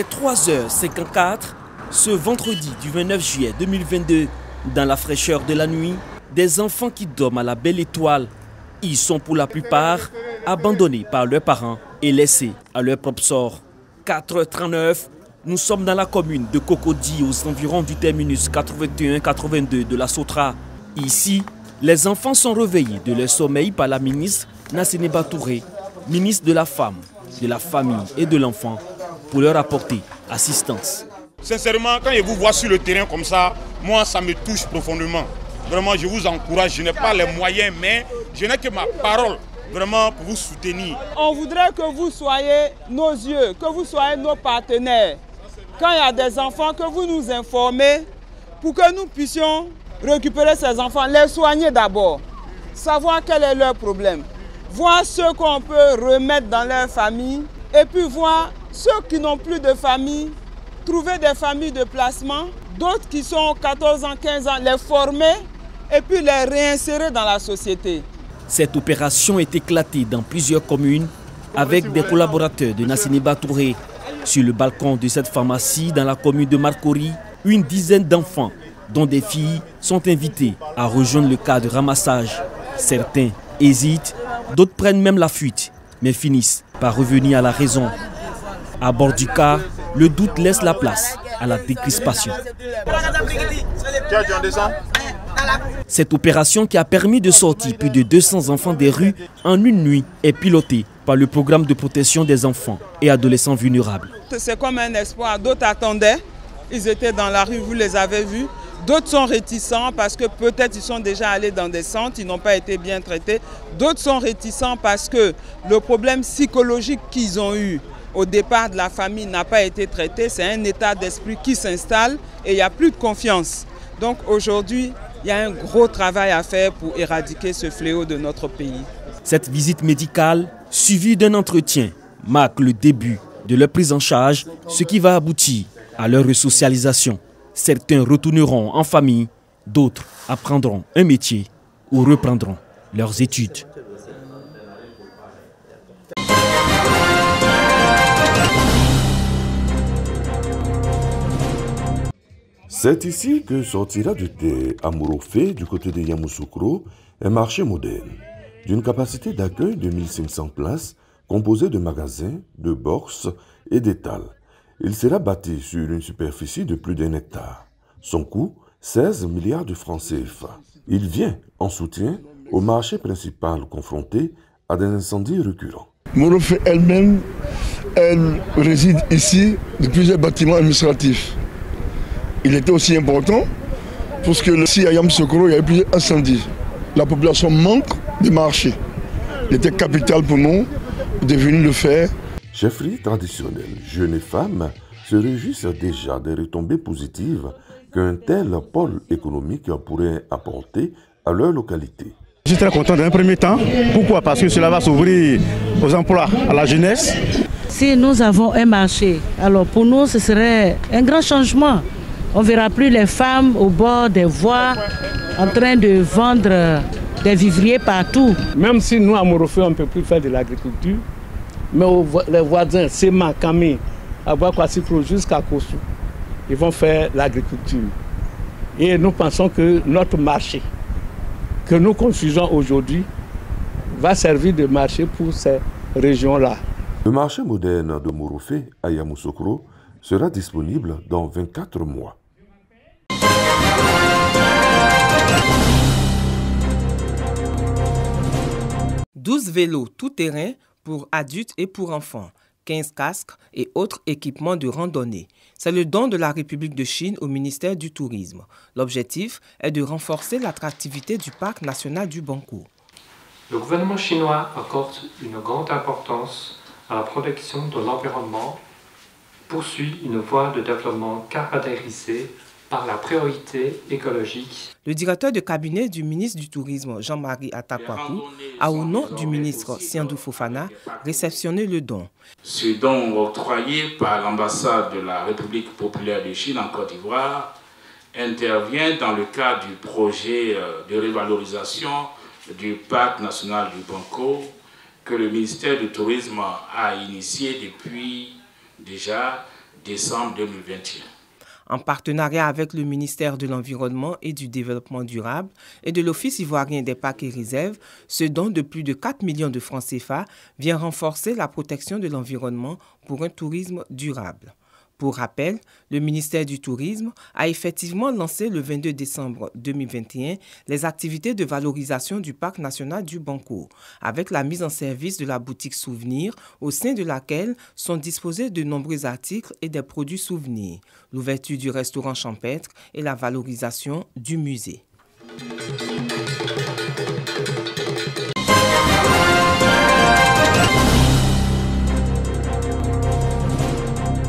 Il est 3h54 ce vendredi du 29 juillet 2022. Dans la fraîcheur de la nuit, des enfants qui dorment à la belle étoile. Ils sont pour la plupart abandonnés par leurs parents et laissés à leur propre sort. 4h39, nous sommes dans la commune de Cocody, aux environs du terminus 81-82 de la Sotra. Ici, les enfants sont réveillés de leur sommeil par la ministre Nassénéba Touré, ministre de la Femme, de la Famille et de l'Enfant, pour leur apporter assistance. Sincèrement, quand je vous vois sur le terrain comme ça, moi ça me touche profondément. Vraiment, je vous encourage, je n'ai pas les moyens, mais je n'ai que ma parole, vraiment, pour vous soutenir. On voudrait que vous soyez nos yeux, que vous soyez nos partenaires. Quand il y a des enfants, que vous nous informez pour que nous puissions récupérer ces enfants, les soigner d'abord, savoir quel est leur problème, voir ceux qu'on peut remettre dans leur famille et puis voir ceux qui n'ont plus de famille, trouver des familles de placement, d'autres qui sont 14 ans, 15 ans, les former et puis les réinsérer dans la société. Cette opération est éclatée dans plusieurs communes avec des collaborateurs de Nassénéba Touré. Sur le balcon de cette pharmacie dans la commune de Marcory, une dizaine d'enfants, dont des filles, sont invités à rejoindre le cas de ramassage. Certains hésitent, d'autres prennent même la fuite, mais finissent par revenir à la raison. À bord du car, le doute laisse la place à la décrispation. Cette opération qui a permis de sortir plus de 200 enfants des rues en une nuit est pilotée par le programme de protection des enfants et adolescents vulnérables. C'est comme un espoir. D'autres attendaient, ils étaient dans la rue, vous les avez vus. D'autres sont réticents parce que peut-être ils sont déjà allés dans des centres, ils n'ont pas été bien traités. D'autres sont réticents parce que le problème psychologique qu'ils ont eu au départ de la famille n'a pas été traité. C'est un état d'esprit qui s'installe et il n'y a plus de confiance. Donc aujourd'hui, il y a un gros travail à faire pour éradiquer ce fléau de notre pays. Cette visite médicale, suivie d'un entretien, marque le début de leur prise en charge, ce qui va aboutir à leur resocialisation. Certains retourneront en famille, d'autres apprendront un métier ou reprendront leurs études. C'est ici que sortira du thé à Morofé, du côté de Yamoussoukro, un marché moderne, d'une capacité d'accueil de 1500 places, composé de magasins, de boxes et d'étals. Il sera bâti sur une superficie de plus d'1 hectare. Son coût, 16 milliards de francs CFA. Il vient en soutien au marché principal confronté à des incendies récurrents. Morofé elle-même, elle réside ici de plusieurs bâtiments administratifs. Il était aussi important parce que ici à Yamoussoukro, il y avait plusieurs incendies. La population manque de marché. Il était capital pour nous de venir le faire. Chefferie traditionnelle, jeunes et femmes se réjouissent déjà des retombées positives qu'un tel pôle économique pourrait apporter à leur localité. Je suis très content d'un premier temps. Pourquoi? Parce que cela va s'ouvrir aux emplois à la jeunesse. Si nous avons un marché, alors pour nous ce serait un grand changement. On ne verra plus les femmes au bord des voies en train de vendre des vivriers partout. Même si nous à Morofé on ne peut plus faire de l'agriculture, mais les voisins, Sema, Kami, Abouakwasikro jusqu'à Kossou, ils vont faire l'agriculture. Et nous pensons que notre marché, que nous construisons aujourd'hui, va servir de marché pour ces régions-là. Le marché moderne de Morofé à Yamoussoukro sera disponible dans 24 mois. « 12 vélos tout-terrain pour adultes et pour enfants, 15 casques et autres équipements de randonnée. C'est le don de la République de Chine au ministère du Tourisme. L'objectif est de renforcer l'attractivité du parc national du Bankou. Le gouvernement chinois accorde une grande importance à la protection de l'environnement, poursuit une voie de développement caractérisée par la priorité écologique. Le directeur de cabinet du ministre du Tourisme, Jean-Marie Atakwaku, a au nom du ministre Siandou Fofana réceptionné le don. Ce don octroyé par l'ambassade de la République populaire de Chine en Côte d'Ivoire intervient dans le cadre du projet de révalorisation du parc national du Bankou que le ministère du Tourisme a initié depuis déjà décembre 2021. En partenariat avec le ministère de l'Environnement et du Développement durable et de l'Office ivoirien des parcs et réserves, ce don de plus de 4 millions de francs CFA vient renforcer la protection de l'environnement pour un tourisme durable. Pour rappel, le ministère du Tourisme a effectivement lancé le 22 décembre 2021 les activités de valorisation du parc national du Banco, avec la mise en service de la boutique Souvenirs, au sein de laquelle sont disposés de nombreux articles et des produits souvenirs, l'ouverture du restaurant champêtre et la valorisation du musée.